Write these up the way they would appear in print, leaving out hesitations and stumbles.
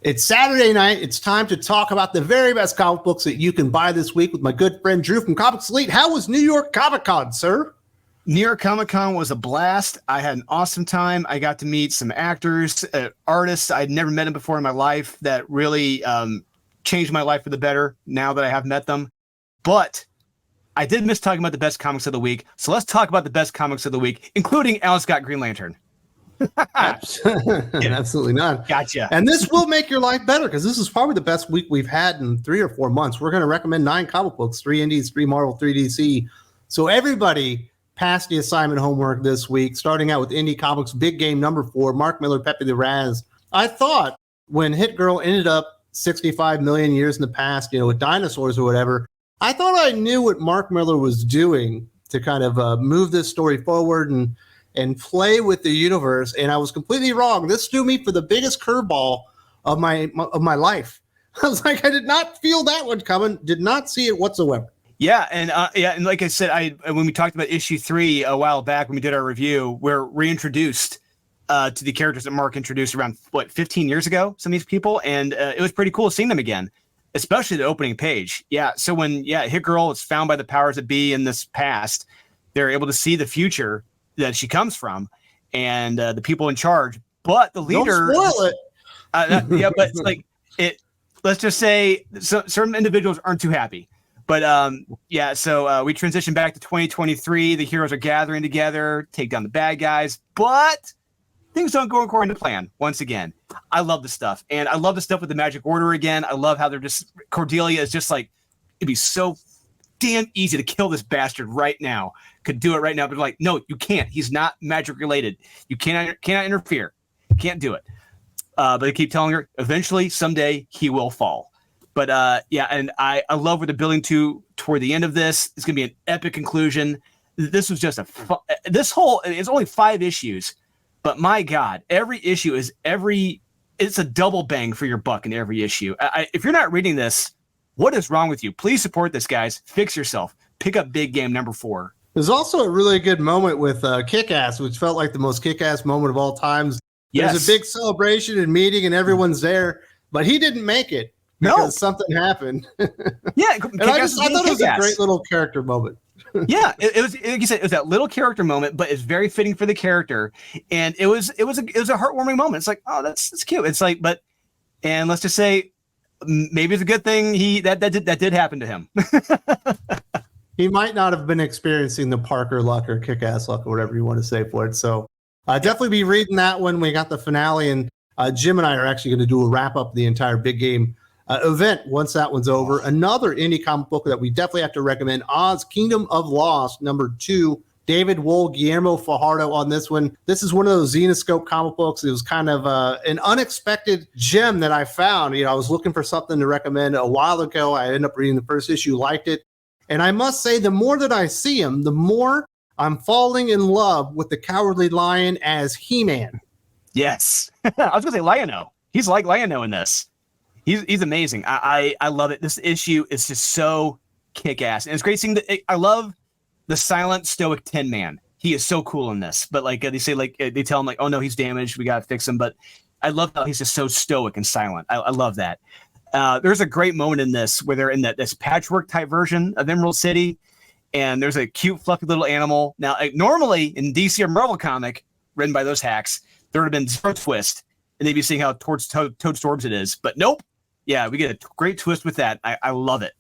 It's Saturday night. It's time to talk about the very best comic books that you can buy this week with my good friend Drew from Comics Elite. How was New York Comic Con, sir? New York Comic Con was a blast. I had an awesome time. I got to meet some actors, artists. I'd never met them before in my life that really changed my life for the better now that I have met them. But I did miss talking about the best comics of the week. So let's talk about the best comics of the week, including Alan Scott Green Lantern. Absolutely not. Gotcha. And this will make your life better because this is probably the best week we've had in 3 or 4 months. We're going to recommend 9 comic books, 3 indies, 3 Marvel, 3 DC. So everybody passed the assignment homework this week, starting out with Indie Comics Big Game number 4, Mark Millar, Pepe the Raz. I thought when Hit Girl ended up 65 million years in the past, with dinosaurs or whatever, I thought I knew what Mark Millar was doing to kind of move this story forward and play with the universe, and I was completely wrong. This threw me for the biggest curveball of my life. I was like, I did not feel that one coming, did not see it whatsoever. Yeah, and like I said, when we talked about issue 3 a while back when we did our review, we're reintroduced to the characters that Mark introduced around 15 years ago. Some of these people, and it was pretty cool seeing them again, especially the opening page. Yeah, so when Hit Girl is found by the powers that be in this past, they're able to see the future that she comes from and the people in charge, but the leader. Don't spoil it. But it's like it. Let's just say certain individuals aren't too happy. But so we transition back to 2023. The heroes are gathering together, take down the bad guys, but things don't go according to plan. Once again, I love the stuff, and I love the stuff with the Magic Order again. I love how they're just Cordelia is just like it'd be so damn easy to kill this bastard right now. Could do it right now, but like, no, you can't. He's not magic related. You cannot interfere. You can't do it. But they keep telling her eventually, someday he will fall. But and I love where they're building toward the end of this. It's gonna be an epic conclusion. This was just it's only 5 issues, but my God, every issue it's a double bang for your buck in every issue. If you're not reading this, what is wrong with you? Please support this, guys. Fix yourself. Pick up Big Game number 4. There's also a really good moment with Kick-Ass, which felt like the most Kick-Ass moment of all times. Yes. There's a big celebration and meeting, and everyone's there, but he didn't make it because something happened. Yeah, and I thought it was a great little character moment. Yeah, it was like you said, it was that little character moment, but it's very fitting for the character, and it was a heartwarming moment. It's like, oh, that's cute. It's like, and let's just say, maybe it's a good thing that did happen to him. He might not have been experiencing the Parker luck or Kick-Ass luck or whatever you want to say for it. So definitely be reading that when we got the finale. And Jim and I are actually going to do a wrap up of the entire Big Game event once that one's over. Another indie comic book that we definitely have to recommend, Oz Kingdom of Lost, number 2. David Wohl, Guillermo Fajardo on this one. This is one of those Zenoscope comic books. It was kind of an unexpected gem that I found. I was looking for something to recommend a while ago. I ended up reading the first issue, liked it. And I must say, the more that I see him, the more I'm falling in love with the Cowardly Lion as He-Man. Yes. I was going to say Lion-O. He's like Lion-O in this. He's amazing. I love it. This issue is just so kick-ass. And it's great seeing I love the silent, stoic Tin Man. He is so cool in this. But like they say, they tell him like, oh no, he's damaged. We got to fix him. But I love how he's just so stoic and silent. I love that. There's a great moment in this where they're in this patchwork type version of Emerald City, and there's a cute, fluffy little animal. Now, normally in DC or Marvel comic written by those hacks, there would have been zero twist, and they'd be seeing how Toad Storms it is. But nope. Yeah, we get a great twist with that. I love it.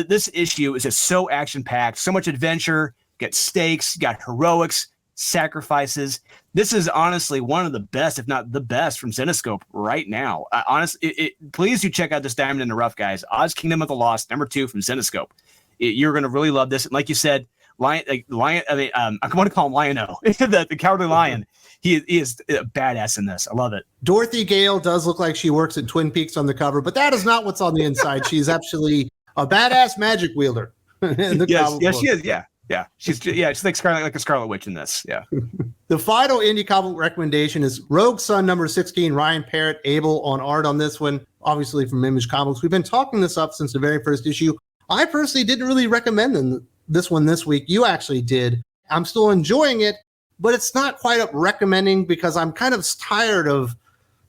This issue is just so action-packed, so much adventure. You got stakes, you got heroics, sacrifices. This is honestly one of the best, if not the best, from Zenoscope right now. Honestly, please do check out this Diamond in the Rough, guys. Oz Kingdom of the Lost, number 2 from Zenoscope. You're going to really love this. And like you said, Lion. I want to call him Lion-O, the Cowardly Lion. He is a badass in this. I love it. Dorothy Gale does look like she works at Twin Peaks on the cover, but that is not what's on the inside. She's actually a badass magic wielder. Yes, she is. Yeah, she's like a Scarlet Witch in this. Yeah. The final indie comic recommendation is Rogue Sun number 16. Ryan Parrott, Abel on art on this one, obviously from Image Comics. We've been talking this up since the very first issue. I personally didn't really recommend this one this week. You actually did. I'm still enjoying it, but it's not quite up recommending because I'm kind of tired of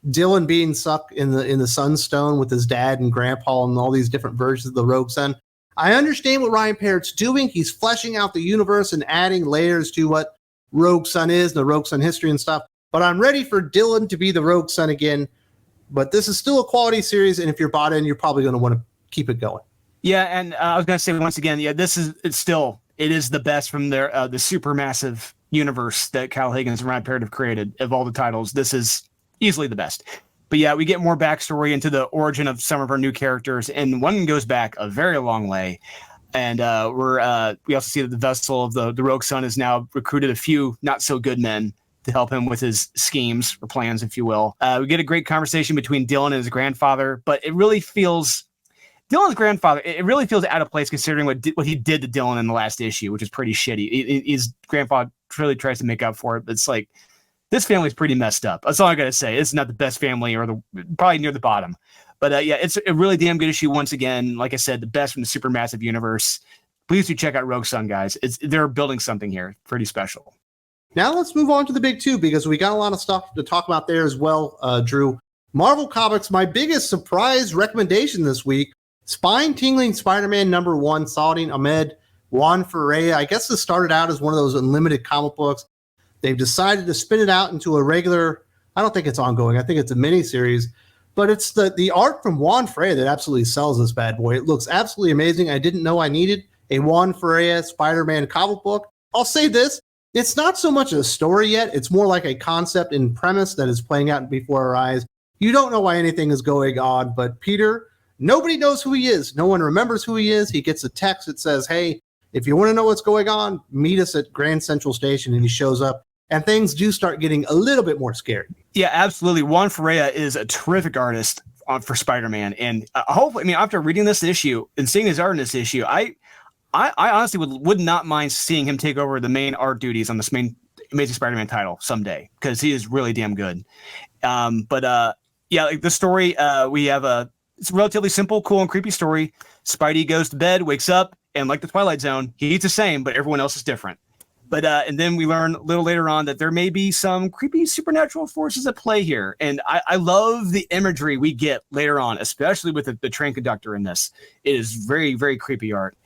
Dylan being stuck in the Sunstone with his dad and grandpa and all these different versions of the Rogue Sun. I understand what Ryan Parrott's doing. He's fleshing out the universe and adding layers to what Rogue Sun is, the Rogue Sun history and stuff. But I'm ready for Dylan to be the Rogue Sun again. But this is still a quality series, and if you're bought in, you're probably going to want to keep it going. Yeah, and I was going to say once again, yeah, it is the best from the supermassive universe that Kyle Higgins and Ryan Parrott have created. Of all the titles, this is easily the best. But yeah, we get more backstory into the origin of some of our new characters, and one goes back a very long way. And we also see that the vessel of the Rogue Sun has now recruited a few not so good men to help him with his schemes or plans, if you will. We get a great conversation between Dylan and his grandfather, but it really feels Dylan's grandfather. It really feels out of place considering what he did to Dylan in the last issue, which is pretty shitty. His grandpa really tries to make up for it, but it's like, this family's pretty messed up. That's all I gotta say. It's not the best family, or probably near the bottom. But yeah, it's a really damn good issue. Once again, like I said, the best from the supermassive universe. Please do check out Rogue Sun, guys. They're building something here pretty special. Now let's move on to the big two, because we got a lot of stuff to talk about there as well, Drew. Marvel Comics, my biggest surprise recommendation this week, Spine-Tingling Spider-Man #1, Saladin Ahmed, Juan Ferreira. I guess this started out as one of those unlimited comic books. They've decided to spin it out into a regular, I don't think it's ongoing, I think it's a mini-series, but it's the art from Juan Ferreira that absolutely sells this bad boy. It looks absolutely amazing. I didn't know I needed a Juan Ferreira Spider-Man comic book. I'll say this, it's not so much a story yet, it's more like a concept and premise that is playing out before our eyes. You don't know why anything is going on, but Peter, nobody knows who he is. No one remembers who he is. He gets a text that says, hey, if you want to know what's going on, meet us at Grand Central Station, and he shows up. And things do start getting a little bit more scary. Yeah, absolutely. Juan Ferreira is a terrific artist for Spider-Man. And hopefully, I mean, after reading this issue and seeing his art in this issue, I honestly would not mind seeing him take over the main art duties on this main Amazing Spider-Man title someday, because he is really damn good. Yeah, like the story, it's a relatively simple, cool, and creepy story. Spidey goes to bed, wakes up, and like the Twilight Zone, he's the same, but everyone else is different. But and then we learn a little later on that there may be some creepy supernatural forces at play here. And I love the imagery we get later on, especially with the train conductor in this. It is very, very creepy art.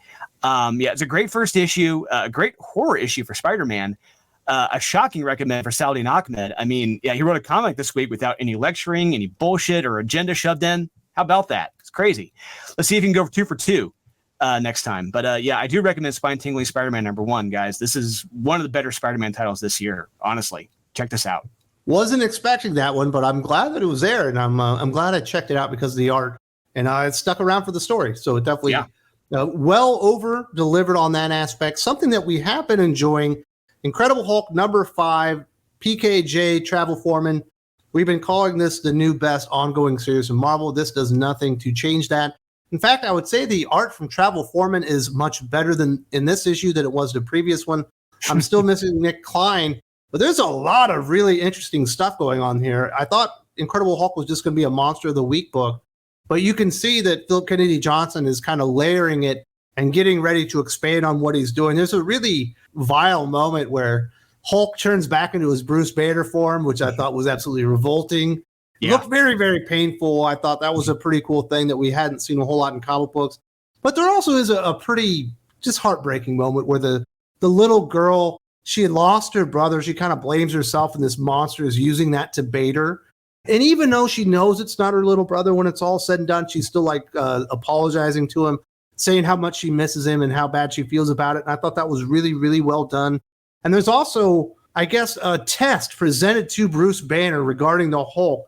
Yeah, it's a great first issue, a great horror issue for Spider-Man, a shocking recommend for Saladin Ahmed. I mean, yeah, he wrote a comic this week without any lecturing, any bullshit or agenda shoved in. How about that? It's crazy. Let's see if you can go 2 for 2. Next time. But yeah, I do recommend Spine-Tingling Spider-Man #1, guys. This is one of the better Spider-Man titles this year. Honestly, check this out. Wasn't expecting that one, but I'm glad that it was there, and I'm glad I checked it out because of the art, and it stuck around for the story. So it definitely well over delivered on that aspect. Something that we have been enjoying: Incredible Hulk #5, PKJ Travel Foreman. We've been calling this the new best ongoing series in Marvel. This does nothing to change that. In fact, I would say the art from Travel Foreman is much better than in this issue than it was the previous one. I'm still missing Nick Klein, but there's a lot of really interesting stuff going on here. I thought Incredible Hulk was just going to be a Monster of the Week book, but you can see that Phil Kennedy Johnson is kind of layering it and getting ready to expand on what he's doing. There's a really vile moment where Hulk turns back into his Bruce Banner form, which I thought was absolutely revolting. Yeah. Looked very, very painful. I thought that was a pretty cool thing that we hadn't seen a whole lot in comic books. But there also is a pretty just heartbreaking moment where the little girl, she had lost her brother. She kind of blames herself, and this monster is using that to bait her. And even though she knows it's not her little brother, when it's all said and done, she's still like apologizing to him, saying how much she misses him and how bad she feels about it. And I thought that was really, really well done. And there's also, I guess, a test presented to Bruce Banner regarding the Hulk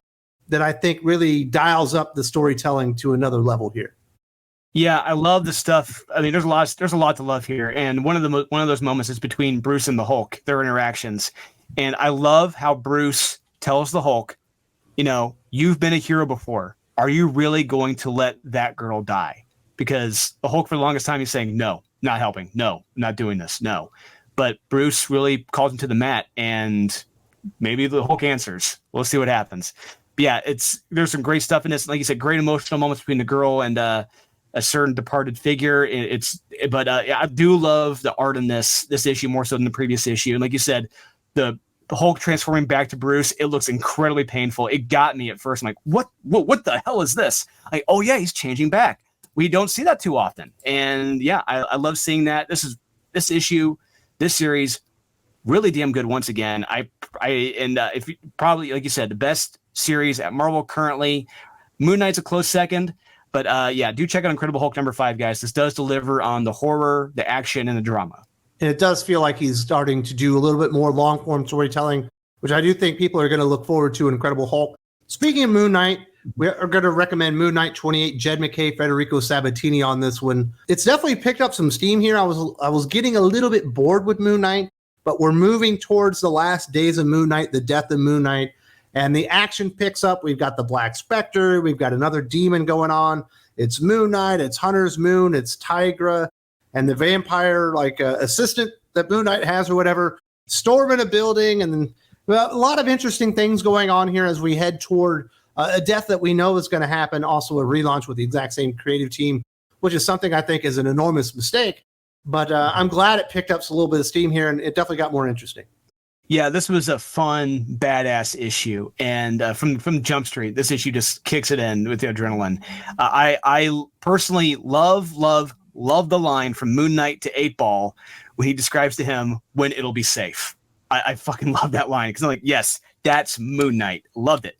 that I think really dials up the storytelling to another level here. Yeah, I love the stuff. I mean, there's a lot to love here, and one of those moments is between Bruce and the Hulk, their interactions, and I love how Bruce tells the Hulk, you know, you've been a hero before. Are you really going to let that girl die? Because the Hulk, for the longest time, he's saying, no, not helping, no, not doing this, no. But Bruce really calls him to the mat, and maybe the Hulk answers. We'll see what happens. But yeah, there's some great stuff in this. Like you said, great emotional moments between the girl and a certain departed figure. Yeah, I do love the art in this issue more so than the previous issue. And like you said, the the Hulk transforming back to Bruce, it looks incredibly painful. It got me at first. I'm like, what the hell is this? Like, oh yeah, he's changing back. We don't see that too often. And yeah, I love seeing that. This series, really damn good once again. If you, probably, like you said, the best series at Marvel currently. Moon Knight's a close second. But yeah, do check out Incredible Hulk #5, guys. This does deliver on the horror, the action, and the drama. And it does feel like he's starting to do a little bit more long-form storytelling, which I do think people are going to look forward to in Incredible Hulk. Speaking of Moon Knight, we are going to recommend Moon Knight 28, Jed MacKay, Federico Sabatini on this one. It's definitely picked up some steam here. I was getting a little bit bored with Moon Knight, but we're moving towards the last days of Moon Knight, the death of Moon Knight, and the action picks up. We've got the Black Spectre. We've got another demon going on. It's Moon Knight. It's Hunter's Moon. It's Tigra. And the vampire assistant that Moon Knight has or whatever, storming a building. And then a lot of interesting things going on here as we head toward a death that we know is going to happen. Also a relaunch with the exact same creative team, which is something I think is an enormous mistake. But I'm glad it picked up a little bit of steam here, and it definitely got more interesting. Yeah, this was a fun, badass issue, and from Jump Street, this issue just kicks it in with the adrenaline. I personally love the line from Moon Knight to 8-Ball when he describes to him when it'll be safe. I fucking love that line because I'm like, yes, that's Moon Knight. Loved it.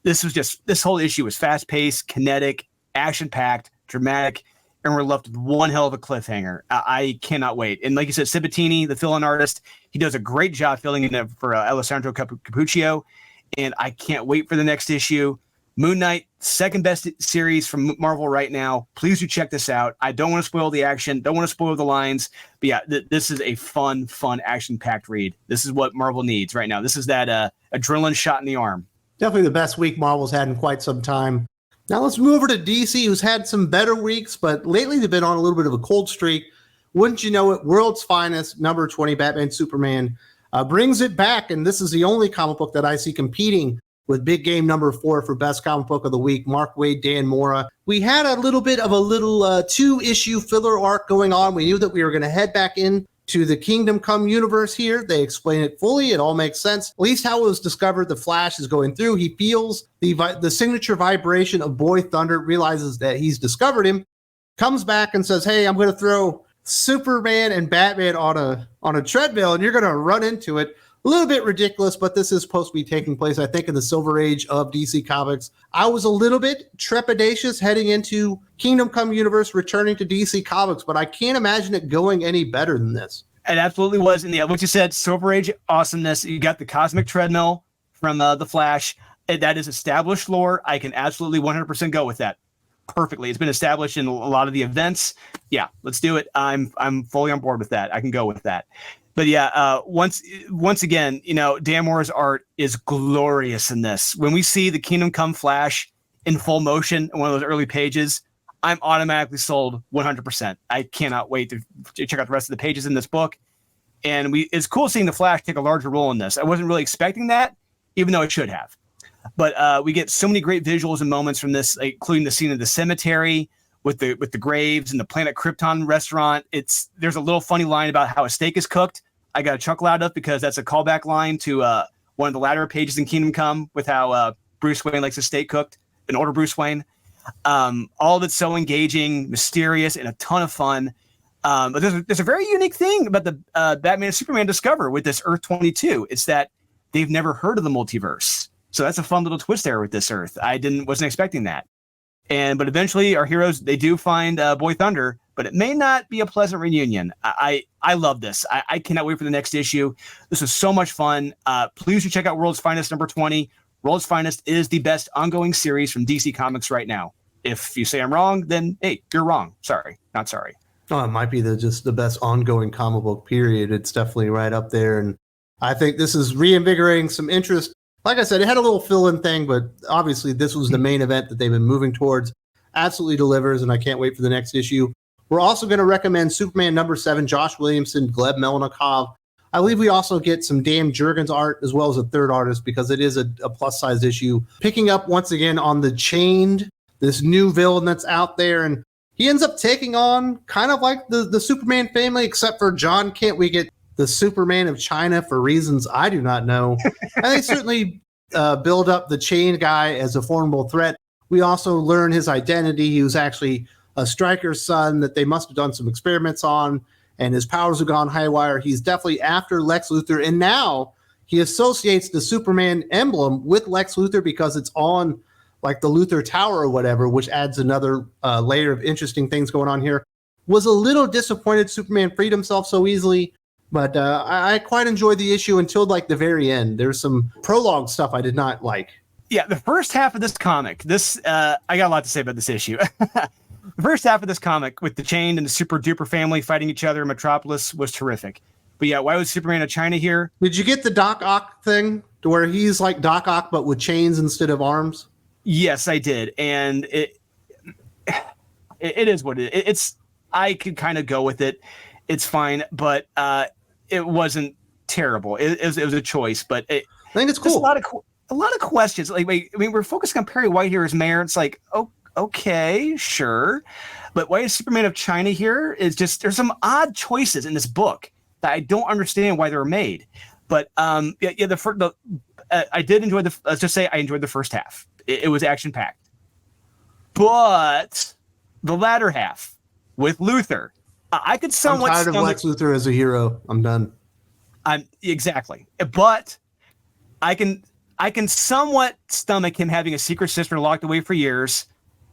This whole issue was fast paced, kinetic, action packed, dramatic, and we're left with one hell of a cliffhanger. I cannot wait. And like you said, Sabatini, the fill-in artist, he does a great job filling in for Alessandro Capuccio, and I can't wait for the next issue. Moon Knight, second best series from Marvel right now. Please do check this out. I don't want to spoil the action, don't want to spoil the lines, but yeah, this is a fun, action-packed read. This is what Marvel needs right now. This is that adrenaline shot in the arm. Definitely the best week Marvel's had in quite some time. Now let's move over to DC, who's had some better weeks, but lately they've been on a little bit of a cold streak. Wouldn't you know it, World's Finest, number 20, Batman Superman, brings it back, and this is the only comic book that I see competing with Big Game number 4 for Best Comic Book of the Week, Mark Waid, Dan Mora. We had a little bit of a little 2-issue filler arc going on. We knew that we were going to head back in to the Kingdom Come universe here. They explain it fully. It all makes sense. At least how it was discovered, the Flash is going through. He feels the signature vibration of Boy Thunder, realizes that he's discovered him, comes back and says, hey, I'm going to throw Superman and Batman on a treadmill, and you're going to run into it. A little bit ridiculous, but this is supposed to be taking place, I think, in the Silver Age of DC Comics. I was a little bit trepidatious heading into Kingdom Come universe returning to DC Comics, but I can't imagine it going any better than this. It absolutely was. And yeah, what you said, Silver Age awesomeness. You got the cosmic treadmill from the Flash. That is established lore. I can absolutely 100% go with that. Perfectly. It's been established in a lot of the events. Yeah, let's do it. I'm fully on board with that. I can go with that. But yeah, once again, Dan Mora's art is glorious in this. When we see the Kingdom Come Flash in full motion in one of those early pages, I'm automatically sold 100%. I cannot wait to check out the rest of the pages in this book. And it's cool seeing the Flash take a larger role in this. I wasn't really expecting that, even though it should have. But we get so many great visuals and moments from this, including the scene of the cemetery with the graves and the Planet Krypton restaurant. There's a little funny line about how a steak is cooked. I got a chuckle out of because that's a callback line to one of the latter pages in Kingdom Come with how Bruce Wayne likes his steak cooked, an older Bruce Wayne. All of it's so engaging, mysterious, and a ton of fun. But there's a very unique thing about the Batman and Superman discover with this Earth 22. It's that they've never heard of the multiverse. So that's a fun little twist there with this Earth. I wasn't expecting that. But eventually our heroes, they do find Boy Thunder, but it may not be a pleasant reunion. I love this. I cannot wait for the next issue. This was so much fun. Please do check out World's Finest number 20. World's Finest is the best ongoing series from DC Comics right now. If you say I'm wrong, then hey, you're wrong. Sorry, not sorry. Oh, it might be just the best ongoing comic book period. It's definitely right up there. And I think this is reinvigorating some interest. Like I said, it had a little fill-in thing, but obviously this was the main event that they've been moving towards. Absolutely delivers, and I can't wait for the next issue. We're also going to recommend Superman number 7, Josh Williamson, Gleb Melnikov. I believe we also get some Dan Jurgens art as well as a third artist because it is a plus-size issue. Picking up once again on the Chained, this new villain that's out there, and he ends up taking on kind of like the Superman family, except for John Kent. We get the Superman of China for reasons I do not know. And they certainly build up the Chain guy as a formidable threat. We also learn his identity. He was actually a Striker's son that they must have done some experiments on, and his powers have gone haywire. He's definitely after Lex Luthor, and now he associates the Superman emblem with Lex Luthor because it's on like the Luthor Tower or whatever, which adds another layer of interesting things going on here. Was a little disappointed Superman freed himself so easily, but I quite enjoyed the issue until like the very end. There's some prologue stuff I did not like. Yeah, the first half of this comic, I got a lot to say about this issue. The first half of this comic with the Chain and the Super Duper family fighting each other in Metropolis was terrific. But yeah, why was Superman of China here? Did you get the Doc Ock thing to where he's like Doc Ock but with chains instead of arms? Yes, I did, and it is what it is. It's I could kind of go with it. It's fine, but it wasn't terrible. It was a choice, but I think it's cool. A lot of questions. Like, I mean, we're focusing on Perry White here as mayor. It's like, oh, okay, sure, but why is Superman of China here? Is just there's some odd choices in this book that I don't understand why they're made. But I did enjoy let's just say I enjoyed the first half. It was action packed, but the latter half with Luthor, I could somewhat. I'm tired of Lex Luthor as a hero. I'm done. Exactly, but I can somewhat stomach him having a secret sister locked away for years,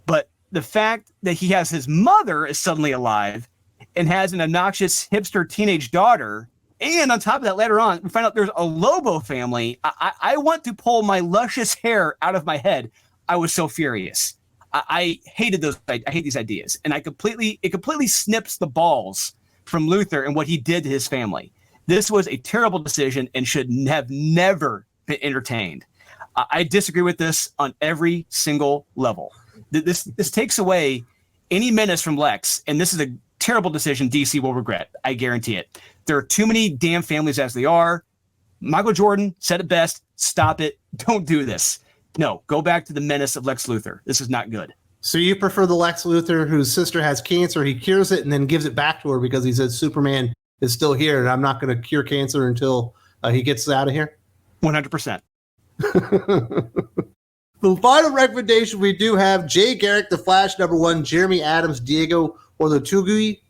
but the fact that he has his mother is suddenly alive and has an obnoxious hipster teenage daughter, and on top of that, later on, we find out there's a Lobo family. I want to pull my luscious hair out of my head. I was so furious. I hated those. I hate these ideas, and it completely snips the balls from Luthor and what he did to his family. This was a terrible decision and should have never been entertained. I disagree with this on every single level. This takes away any menace from Lex, and this is a terrible decision DC will regret. I guarantee it. There are too many damn families as they are. Michael Jordan said it best. Stop it. Don't do this. No, go back to the menace of Lex Luthor. This is not good. So you prefer the Lex Luthor whose sister has cancer, he cures it and then gives it back to her because he says Superman is still here and I'm not going to cure cancer until he gets out of here? 100%. The final recommendation, we do have Jay Garrick, The Flash, #1, Jeremy Adams, Diego Orlogui.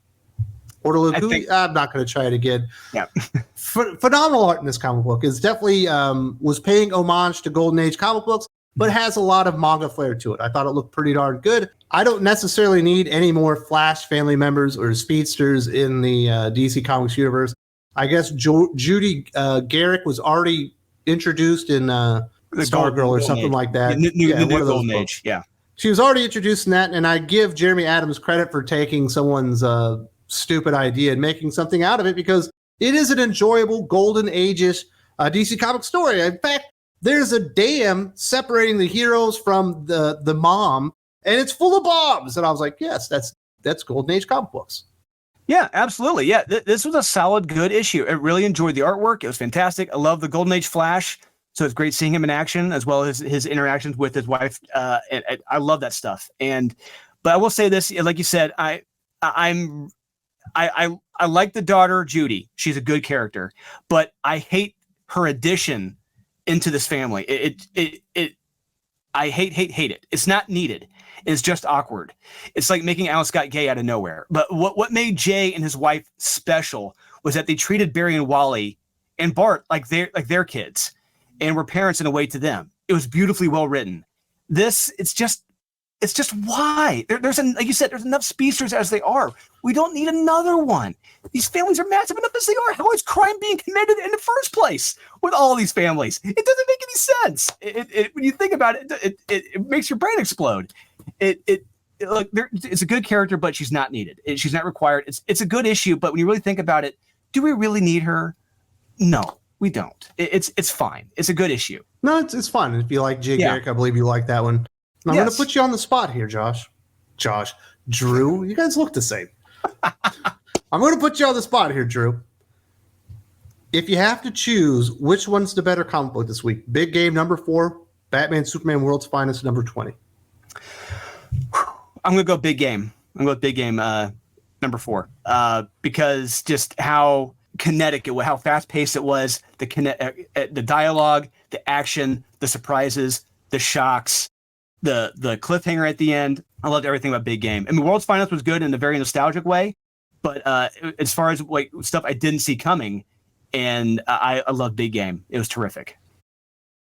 I'm not going to try it again. Yeah. Phenomenal art in this comic book. It's definitely was paying homage to Golden Age comic books, but has a lot of manga flair to it. I thought it looked pretty darn good. I don't necessarily need any more Flash family members or speedsters in the DC Comics universe. I guess Judy Garrick was already introduced in Stargirl or something like that. The new Golden Age, yeah. She was already introduced in that, and I give Jeremy Adams credit for taking someone's stupid idea and making something out of it because it is an enjoyable Golden Age-ish DC comic story. In fact, there's a dam separating the heroes from the mom, and it's full of bombs. And I was like, yes, that's Golden Age comic books. Yeah, absolutely. Yeah, this was a solid, good issue. I really enjoyed the artwork. It was fantastic. I love the Golden Age Flash. So it's great seeing him in action, as well as his interactions with his wife. And I love that stuff. But I will say this, like you said, I like the daughter Judy. She's a good character, but I hate her addition into this family. I hate it. It's not needed. It's just awkward. It's like making Alan Scott gay out of nowhere. But what made Jay and his wife special was that they treated Barry and Wally and Bart like their kids and were parents in a way to them. It was beautifully well written. It's just why like you said, there's enough speedsters as they are. We don't need another one. These families are massive enough as they are. How is crime being committed in the first place with all these families? It doesn't make any sense. When you think about it, it makes your brain explode. It's a good character, but she's not needed. She's not required. It's a good issue, but when you really think about it, do we really need her? No, we don't. It's fine. It's a good issue. No, it's fun. If you like Jay Garrick, I believe you like that one. I'm going to put you on the spot here, Josh, Drew. You guys look the same. I'm going to put you on the spot here, Drew. If you have to choose, which one's the better comic book this week? Big Game #4, Batman Superman World's Finest #20. I'm going to go Big Game. I'm going to go Big Game #4 because just how kinetic, how fast paced it was, the dialogue, the action, the surprises, the shocks, the cliffhanger at the end. I loved everything about Big Game. I mean, World's Finest was good in a very nostalgic way, but as far as like stuff I didn't see coming, and I love Big Game. It was terrific.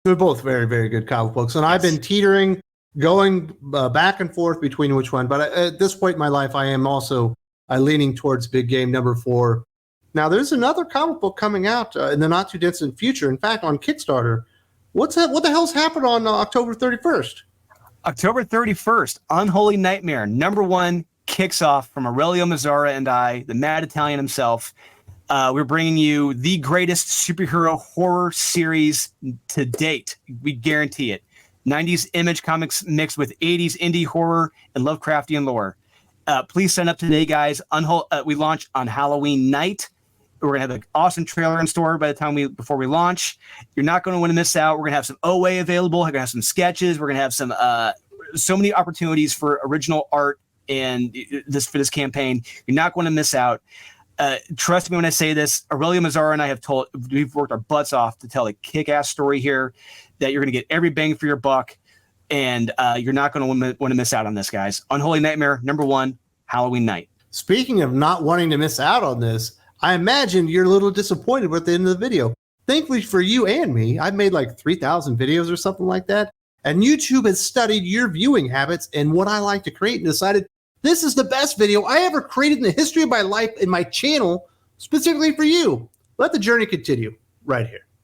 They're both very, very good comic books, and yes. I've been teetering, going back and forth between which one. But at this point in my life, I am also leaning towards Big Game number 4. Now, there's another comic book coming out in the not too distant future. In fact, on Kickstarter. What the hell's happened on October 31st? October 31st, Unholy Nightmare, number 1, kicks off from Aurelio Mazzara and I, the Mad Italian himself. We're bringing you the greatest superhero horror series to date. We guarantee it. 90s Image Comics mixed with 80s indie horror and Lovecraftian lore. Please sign up today, guys. We launch on Halloween night. We're gonna have an awesome trailer in store by the time before we launch. You're not going to want to miss out. We're gonna have some OA available. We're gonna have some sketches. We're gonna have some so many opportunities for original art and for this campaign. You're not going to miss out. Trust me when I say this. Aurelio Mazzara and I we've worked our butts off to tell a kick-ass story here that you're gonna get every bang for your buck, and you're not going to want to miss out on this, guys. Unholy Nightmare, number 1, Halloween night. Speaking of not wanting to miss out on this, I imagine you're a little disappointed with the end of the video. Thankfully for you and me, I've made like 3,000 videos or something like that. And YouTube has studied your viewing habits and what I like to create and decided this is the best video I ever created in the history of my life in my channel, specifically for you. Let the journey continue right here.